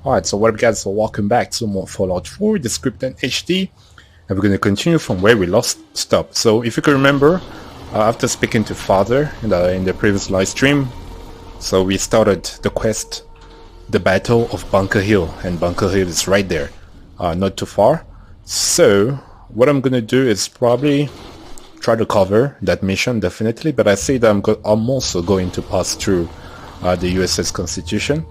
Alright, so what up guys, so welcome back to more Fallout 4, the script and HD, and we're going to continue from where we lost stop. So if you can remember, after speaking to Father in the previous live stream, so we started the quest, the Battle of Bunker Hill, and Bunker Hill is right there, not too far. So what I'm going to do is probably try to cover that mission, definitely, but I say that I'm also going to pass through the USS Constitution,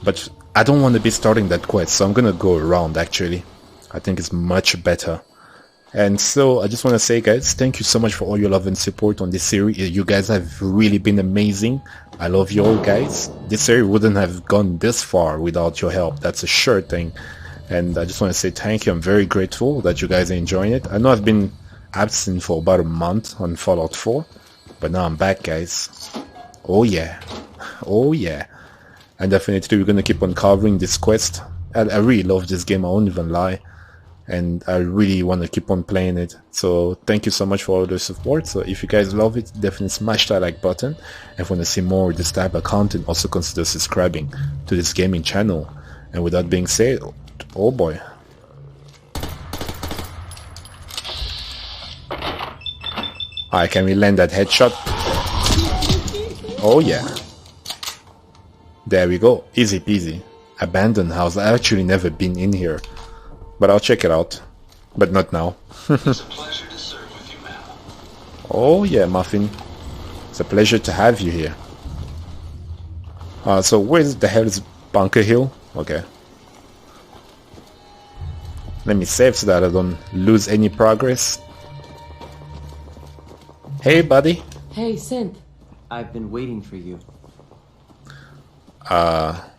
but I don't want to be starting that quest, so I'm gonna go around actually. I think it's much better. And so I just want to say guys, thank you so much for all your love and support on this series. You guys have really been amazing. I love you all guys. This series wouldn't have gone this far without your help, that's a sure thing. And I just want to say thank you. I'm very grateful that you guys are enjoying it. I know I've been absent for about a month on Fallout 4, but now I'm back guys. Oh yeah, oh yeah. And definitely we're gonna keep on covering this quest. I really love this game, I won't even lie, and I really want to keep on playing it. So thank you so much for all the support. So if you guys love it, definitely smash that like button. And if you want to see more of this type of content, also consider subscribing to this gaming channel. And with that being said, oh boy. Alright, can we land that headshot? Oh yeah. There we go, easy peasy. Abandoned house, I've actually never been in here, but I'll check it out, but not now. It's a pleasure to serve with you, ma'am. Oh yeah, Muffin, it's a pleasure to have you here. So where the hell is Bunker Hill? Okay. Let me save so that I don't lose any progress. Hey buddy. Hey, Synth. I've been waiting for you.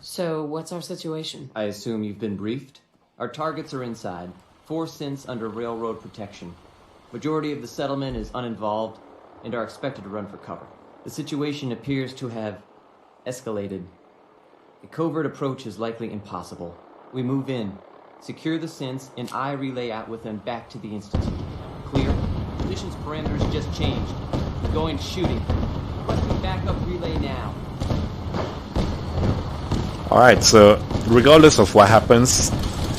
So, what's our situation? I assume you've been briefed? Our targets are inside. 4 synths under railroad protection. Majority of the settlement is uninvolved and are expected to run for cover. The situation appears to have escalated. A covert approach is likely impossible. We move in, secure the synths, and I relay out with them back to the Institute. Clear? Conditions parameters just changed. We're going shooting. Requesting backup relay now. Alright, so regardless of what happens,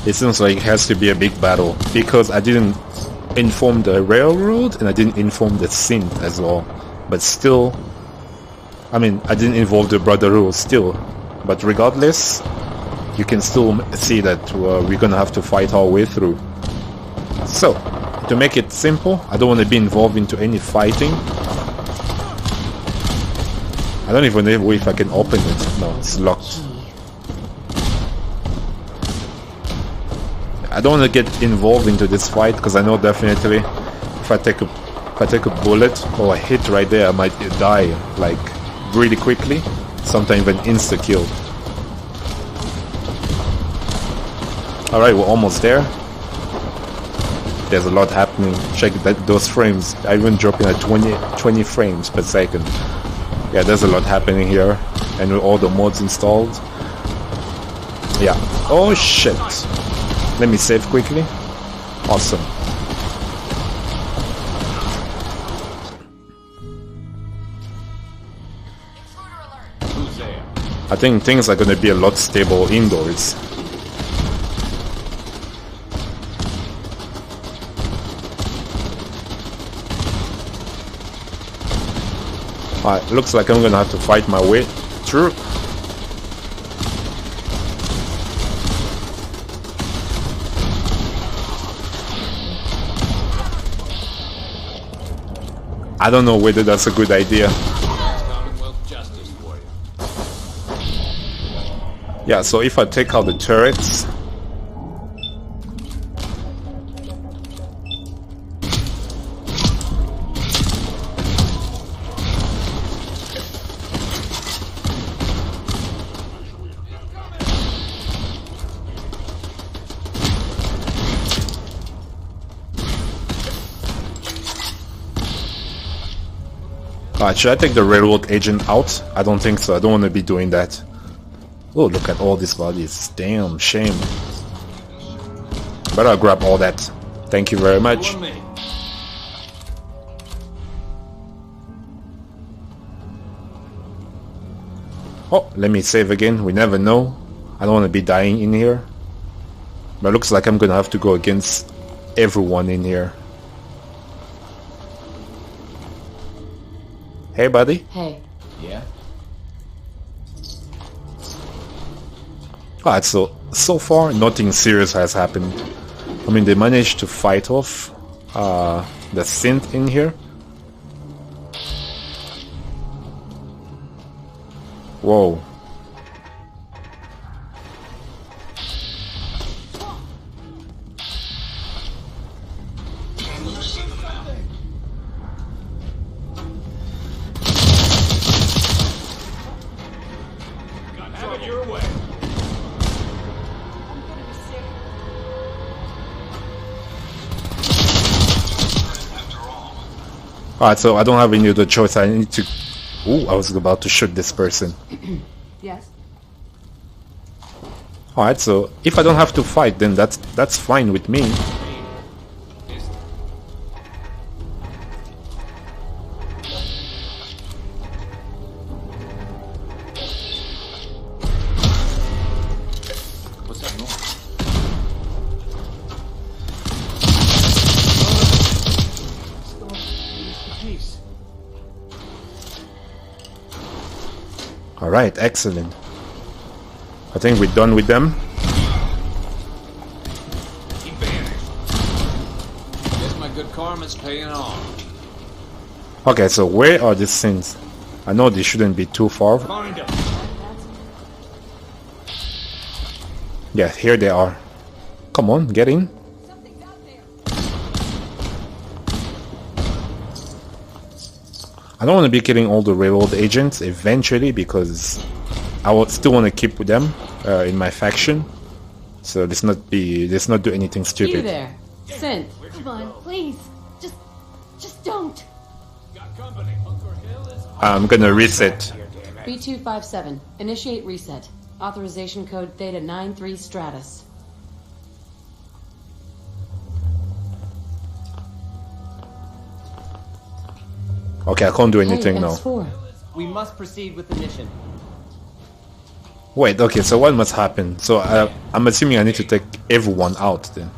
it seems like it has to be a big battle, because I didn't inform the railroad and I didn't inform the synth as well. But still, I mean, I didn't involve the Brotherhood still, but regardless, you can still see that we're gonna have to fight our way through. So, to make it simple, I don't want to be involved into any fighting. I don't even know if I can open it. No, it's locked. I don't want to get involved into this fight because I know definitely if I take a bullet or a hit right there, I might die like really quickly, sometimes even insta kill. All right, we're almost there. There's a lot happening. Check those frames. I even dropping at 20 frames per second. Yeah, there's a lot happening here, and with all the mods installed. Yeah. Oh shit. Let me save quickly. Awesome. I think things are gonna be a lot stable indoors. Alright, looks like I'm gonna have to fight my way through. I don't know whether that's a good idea. Yeah, so if I take out the turrets, should I take the railroad agent out? I don't think so. I don't want to be doing that. Oh, look at all these bodies. Damn, shame. But I'll grab all that. Thank you very much. Oh, let me save again. We never know. I don't want to be dying in here. But it looks like I'm gonna have to go against everyone in here. Hey, buddy. Hey, Yeah? Alright, so far nothing serious has happened. I mean, they managed to fight off the synth in here. Whoa. Have it your way. Alright, so I don't have any other choice. I need to... Ooh, I was about to shoot this person. yes? Alright, so if I don't have to fight, then that's fine with me. What's that noise? Peace. Alright, excellent. I think we're done with them. He vanished. Guess my good karma's paying off. Okay, so where are these things? I know they shouldn't be too far. Find him. Yeah, here they are. Come on, get in. I don't want to be killing all the railroad agents eventually because I would still want to keep with them in my faction. So let's not do anything You stupid. there. Synth. Come on, please. Just don't. Got company. Bunker Hill is I'm gonna reset. B257. Initiate reset. Authorization code Theta 93 Stratus. Okay, I can't do anything hey, now. X4. We must proceed with the mission. Wait, okay, so what must happen? So I'm assuming I need to take everyone out then.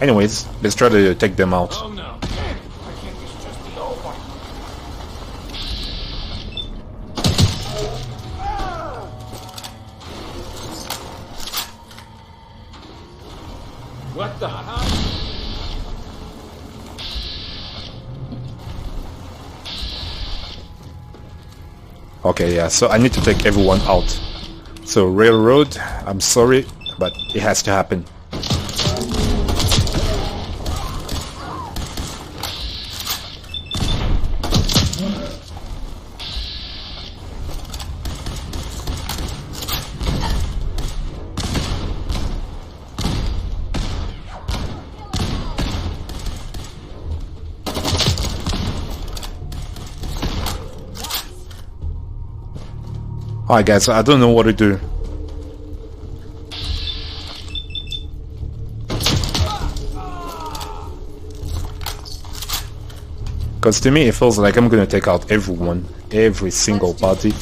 Anyways, let's try to take them out. Oh no. Why can't this just be over? What the hell? Okay, yeah, so I need to take everyone out. So railroad, I'm sorry, but it has to happen. Alright guys, so I don't know what to do. Because to me it feels like I'm gonna take out everyone, every single party.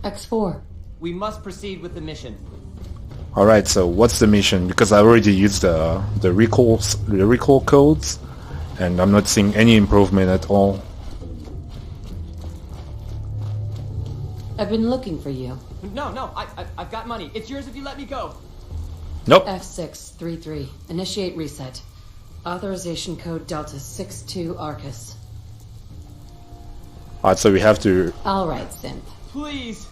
X4. We must proceed with the mission. Alright, so what's the mission? Because I already used the recall codes and I'm not seeing any improvement at all. I've been looking for you. No, I've got money. It's yours if you let me go. Nope. F633. Initiate reset. Authorization code Delta 62 Arcus. Alright, so we have to Alright, Synth. Please.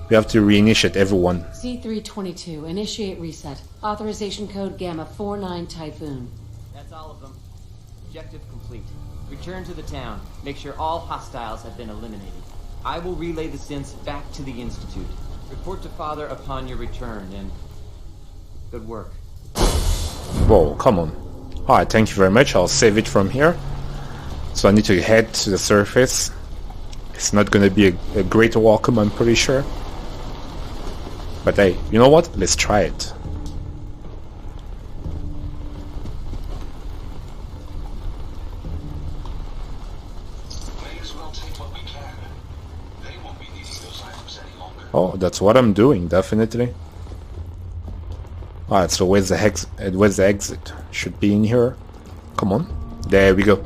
reinitiate everyone. C322. Initiate reset. Authorization code Gamma 49 Typhoon. That's all of them. Objective complete. Return to the town. Make sure all hostiles have been eliminated. I will relay the synths back to the Institute. Report to Father upon your return, and Good work. Whoa, come on. Alright, thank you very much. I'll save it from here. So I need to head to the surface. It's not gonna be a great welcome, I'm pretty sure. But hey, you know what? Let's try it. May as well take what we can. They won't be needing those items any longer. Oh, that's what I'm doing, definitely. Alright, so where's the exit? Should be in here. Come on. There we go.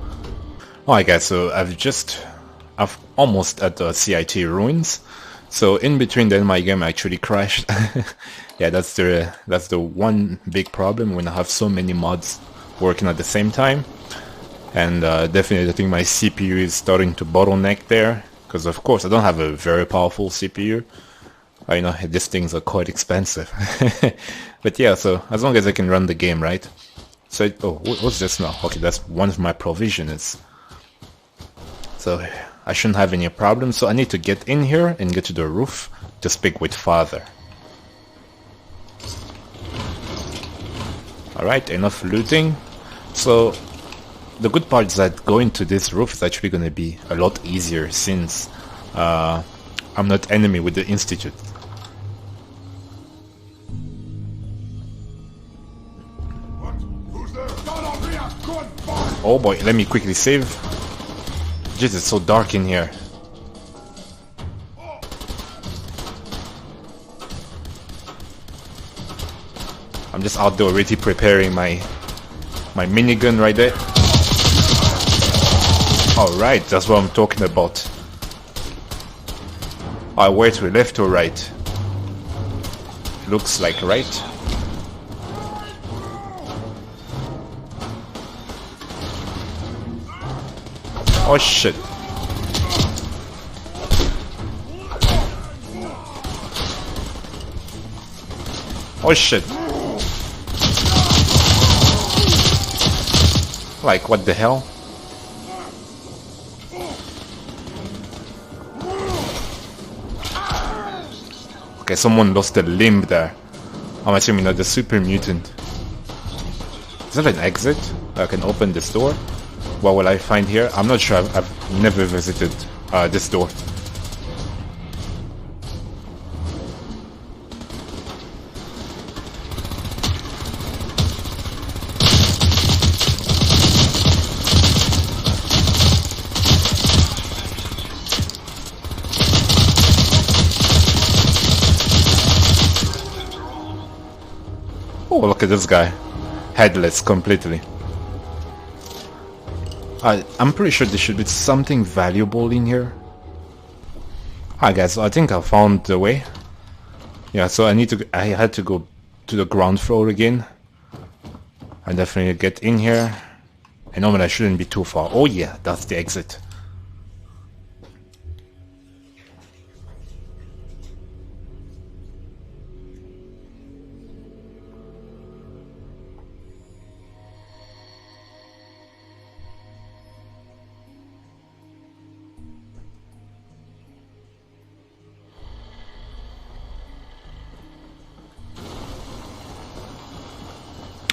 Alright guys, so I've almost at the CIT ruins. So in between then my game actually crashed. Yeah, that's the one big problem when I have so many mods working at the same time. And definitely I think my CPU is starting to bottleneck there. Because of course I don't have a very powerful CPU. I know these things are quite expensive. But yeah, so as long as I can run the game, right? So, oh, what's this now? Okay, that's one of my provisions. So I shouldn't have any problems. So I need to get in here and get to the roof to speak with Father. Alright, enough looting. So the good part is that going to this roof is actually going to be a lot easier since I'm not enemy with the Institute. Oh boy, let me quickly save. Jeez, it's so dark in here. I'm just out there already preparing my minigun right there. Alright, that's what I'm talking about. Where to left or right? Looks like right. Oh shit. Oh shit. Like, what the hell? Okay, someone lost a limb there. I'm assuming not the super mutant. Is that an exit? I can open this door. What will I find here? I'm not sure. I've never visited this door. Oh, look at this guy. Headless completely. I'm pretty sure there should be something valuable in here. Hi guys, so I think I found the way. Yeah, so I had to go to the ground floor again. I definitely get in here. I know, but I shouldn't be too far. Oh yeah, that's the exit.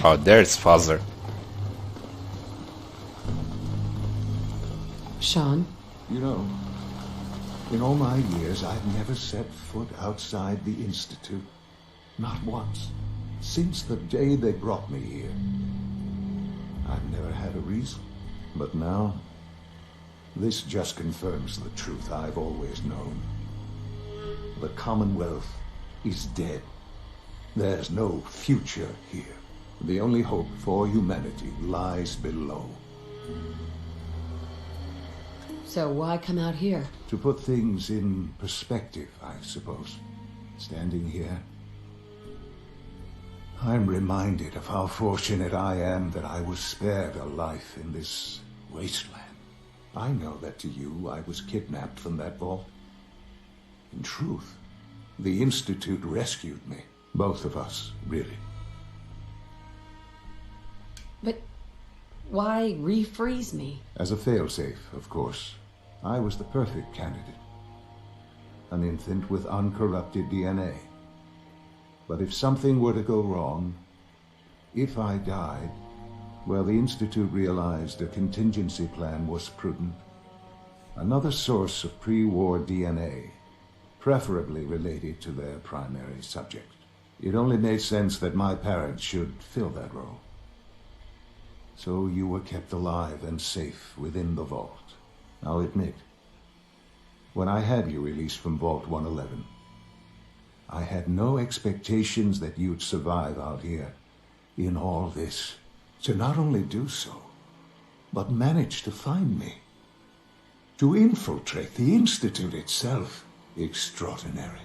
Oh, there's Father. Sean? You know, in all my years, I've never set foot outside the Institute. Not once. Since the day they brought me here. I've never had a reason. But now, this just confirms the truth I've always known. The Commonwealth is dead. There's no future here. The only hope for humanity lies below. So why come out here? To put things in perspective, I suppose. Standing here, I'm reminded of how fortunate I am that I was spared a life in this wasteland. I know that to you, I was kidnapped from that vault. In truth, the Institute rescued me. Both of us, really. But why refreeze me? As a failsafe, of course. I was the perfect candidate. An infant with uncorrupted DNA. But if something were to go wrong, If I died, well, the Institute realized a contingency plan was prudent. Another source of pre-war DNA, preferably related to their primary subject. It only made sense that my parents should fill that role. So you were kept alive and safe within the vault. I'll admit, when I had you released from Vault 111, I had no expectations that you'd survive out here in all this. To not only do so, but manage to find me. To infiltrate the Institute itself. Extraordinary.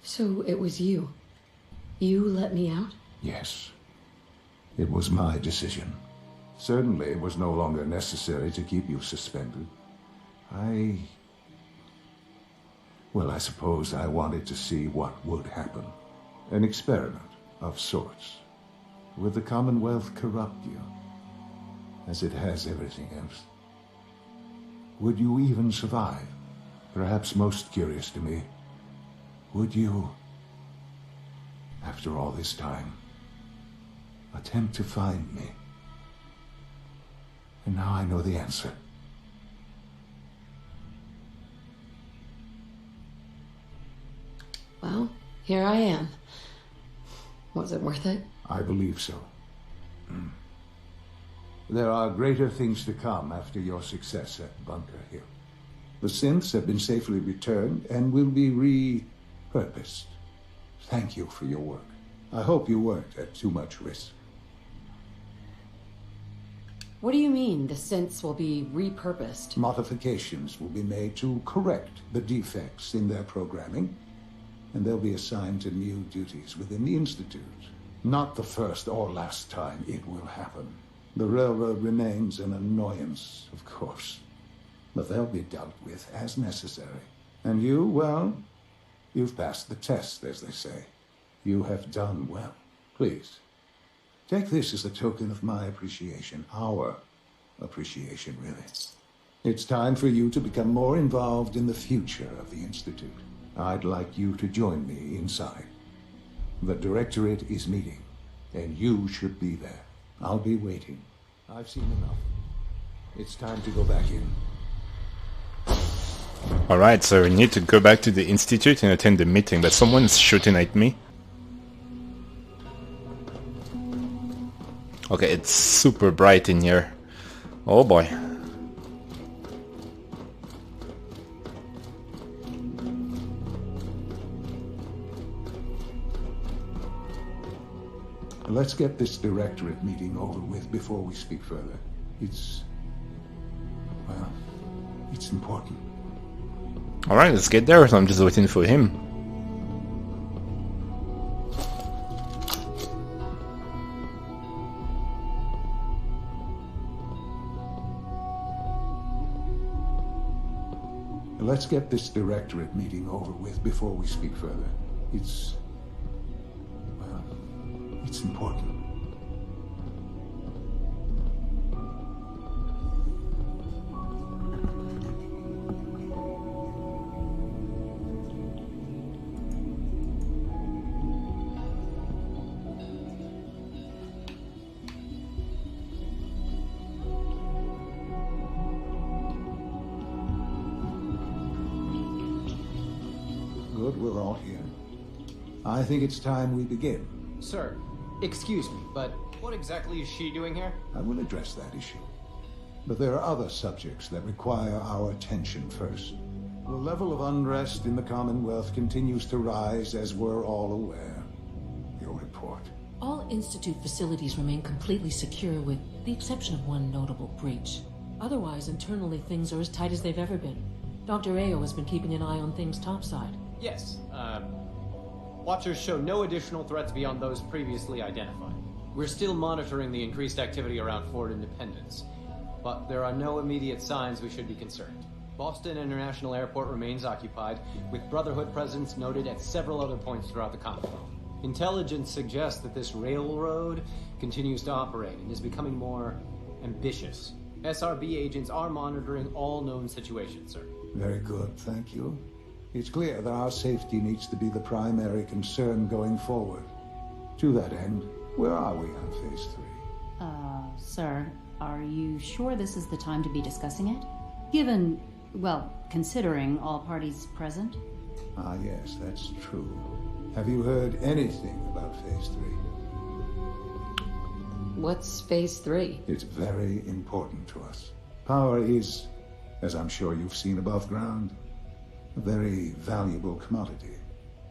So it was you. You let me out? Yes. It was my decision. Certainly it was no longer necessary to keep you suspended. Well, I suppose I wanted to see what would happen. An experiment of sorts. Would the Commonwealth corrupt you, as it has everything else? Would you even survive? Perhaps most curious to me, would you, after all this time, attempt to find me? And now I know the answer. Well, here I am. Was it worth it? I believe so. There are greater things to come after your success at Bunker Hill. The synths have been safely returned and will be repurposed. Thank you for your work. I hope you weren't at too much risk. What do you mean, the synths will be repurposed? Modifications will be made to correct the defects in their programming, and they'll be assigned to new duties within the Institute. Not the first or last time it will happen. The Railroad remains an annoyance, of course, but they'll be dealt with as necessary. And you, well, you've passed the test, as they say. You have done well. Please, take this as a token of my appreciation, our appreciation, really. It's time for you to become more involved in the future of the Institute. I'd like you to join me inside. The Directorate is meeting, and you should be there. I'll be waiting. I've seen enough. It's time to go back in. Alright, so I need to go back to the Institute and attend the meeting, but someone's shooting at me. Okay, it's super bright in here. Oh boy. Let's get this Directorate meeting over with before we speak further. Well, it's important. Alright, let's get there. I'm just waiting for him. Let's get this Directorate meeting over with before we speak further. Well, it's important. Good, we're all here. I think it's time we begin. Sir, excuse me, but what exactly is she doing here? I will address that issue. But there are other subjects that require our attention first. The level of unrest in the Commonwealth continues to rise, as we're all aware. Your report. All Institute facilities remain completely secure with the exception of one notable breach. Otherwise, internally, things are as tight as they've ever been. Dr. Ayo has been keeping an eye on things topside. Yes, Watchers show no additional threats beyond those previously identified. We're still monitoring the increased activity around Fort Independence, but there are no immediate signs we should be concerned. Boston International Airport remains occupied, with Brotherhood presence noted at several other points throughout the Commonwealth. Intelligence suggests that this railroad continues to operate and is becoming more ambitious. SRB agents are monitoring all known situations, sir. Very good, thank you. It's clear that our safety needs to be the primary concern going forward. To that end, where are we on Phase 3? Sir, are you sure this is the time to be discussing it? Given, well, considering all parties present? Ah, yes, that's true. Have you heard anything about Phase 3? What's Phase 3? It's very important to us. Power is, as I'm sure you've seen above ground, a very valuable commodity.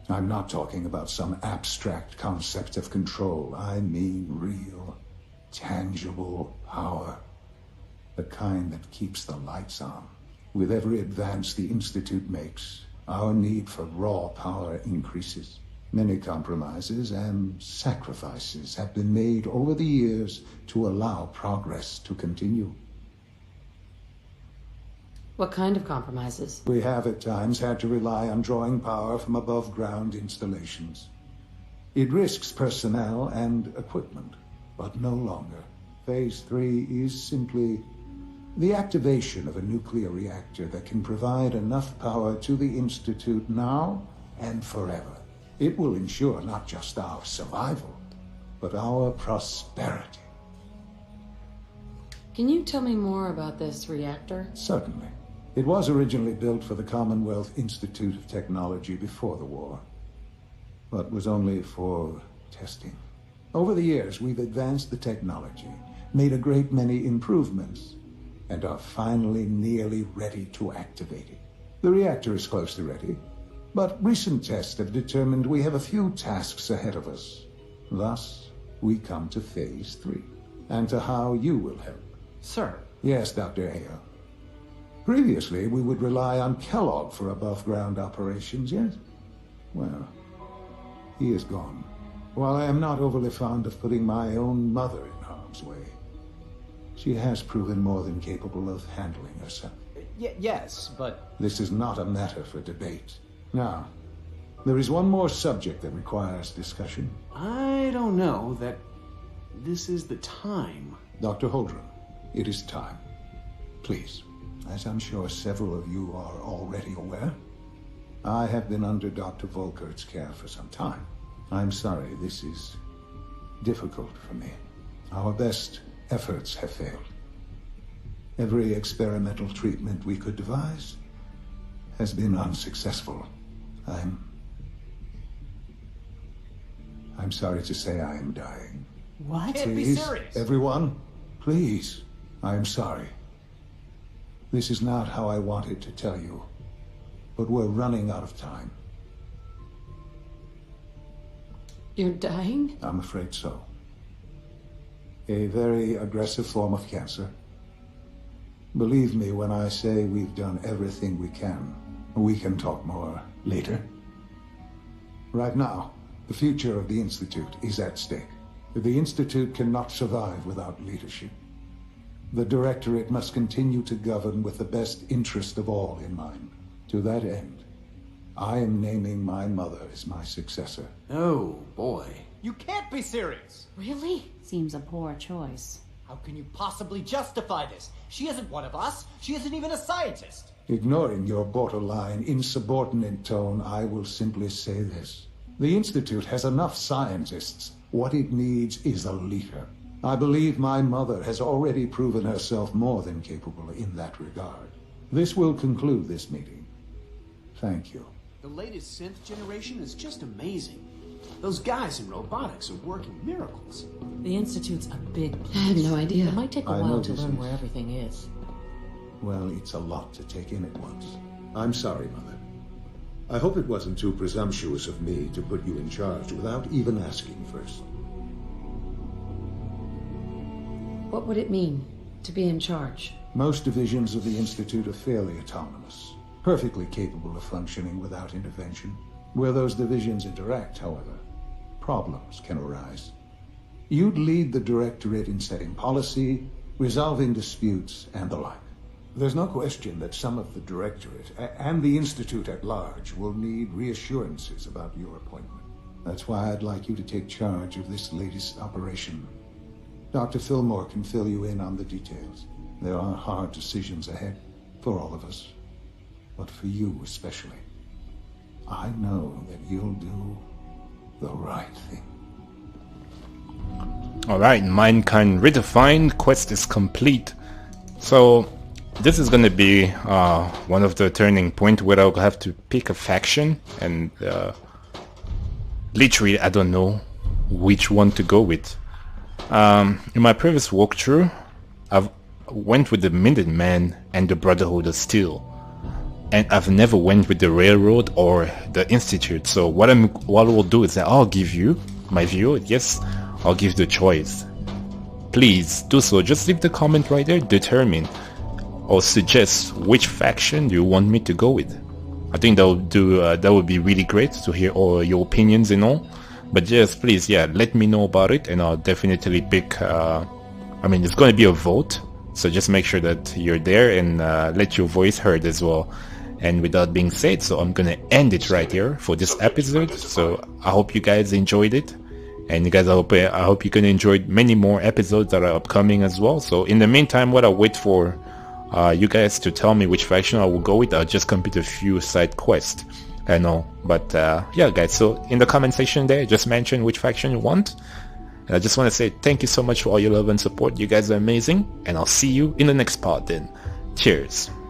I'm not talking about some abstract concept of control. I mean real, tangible power. The kind that keeps the lights on. With every advance the Institute makes, our need for raw power increases. Many compromises and sacrifices have been made over the years to allow progress to continue. What kind of compromises? We have at times had to rely on drawing power from above-ground installations. It risks personnel and equipment, but no longer. Phase 3 is simply the activation of a nuclear reactor that can provide enough power to the Institute now and forever. It will ensure not just our survival, but our prosperity. Can you tell me more about this reactor? Certainly. It was originally built for the Commonwealth Institute of Technology before the war, but was only for testing. Over the years, we've advanced the technology, made a great many improvements, and are finally nearly ready to activate it. The reactor is close to ready, but recent tests have determined we have a few tasks ahead of us. Thus, we come to Phase 3, and to how you will help. Sir. Yes, Dr. Ayo. Previously, we would rely on Kellogg for above-ground operations, yes? Well, he is gone. While I am not overly fond of putting my own mother in harm's way, she has proven more than capable of handling herself. Yes, but... This is not a matter for debate. Now, there is one more subject that requires discussion. I don't know that this is the time. Dr. Holdren, it is time. Please. As I'm sure several of you are already aware, I have been under Dr. Volkert's care for some time. I'm sorry, this is difficult for me. Our best efforts have failed. Every experimental treatment we could devise has been unsuccessful. I'm sorry to say I am dying. What? Can't be Please, serious. everyone, please. I am sorry. This is not how I wanted to tell you, but we're running out of time. You're dying? I'm afraid so. A very aggressive form of cancer. Believe me when I say we've done everything we can. We can talk more later. Right now, the future of the Institute is at stake. The Institute cannot survive without leadership. The Directorate must continue to govern with the best interest of all in mind. To that end, I am naming my mother as my successor. Oh, boy. You can't be serious! Really? Seems a poor choice. How can you possibly justify this? She isn't one of us. She isn't even a scientist. Ignoring your borderline, insubordinate tone, I will simply say this. The Institute has enough scientists. What it needs is a leader. I believe my mother has already proven herself more than capable in that regard. This will conclude this meeting. Thank you. The latest synth generation is just amazing. Those guys in robotics are working miracles. The Institute's a big place. I had no idea. It might take a I know while to this learn is- where everything is. Well, it's a lot to take in at once. I'm sorry, Mother. I hope it wasn't too presumptuous of me to put you in charge without even asking first. What would it mean to be in charge? Most divisions of the Institute are fairly autonomous, perfectly capable of functioning without intervention. Where those divisions interact, however, problems can arise. You'd lead the Directorate in setting policy, resolving disputes, and the like. There's no question that some of the Directorate and the Institute at large will need reassurances about your appointment. That's why I'd like you to take charge of this latest operation. Dr. Fillmore can fill you in on the details. There are hard decisions ahead, for all of us, but for you especially. I know that you'll do the right thing. Alright, Mankind Redefined quest is complete. So this is gonna be one of the turning point where I'll have to pick a faction, and literally I don't know which one to go with. In my previous walkthrough, I've went with the Minutemen and the Brotherhood of Steel, and I've never went with the Railroad or the Institute. So what I will do is that I'll give you my view. Yes, I'll give the choice. Please do so. Just leave the comment right there. Determine or suggest which faction you want me to go with. I think that would be really great to hear all your opinions and all. But yes, please, yeah, let me know about it, and I'll definitely pick. I mean, it's going to be a vote, so just make sure that you're there and let your voice heard as well. And with that being said, so I'm gonna end it right here for this episode. So I hope you guys enjoyed it, and you guys, I hope you can enjoy many more episodes that are upcoming as well. So in the meantime, while I wait for you guys to tell me which faction I will go with, I'll just complete a few side quests. I know, but yeah, guys. So in the comment section there, just mention which faction you want. And I just want to say thank you so much for all your love and support. You guys are amazing, and I'll see you in the next part then. Cheers.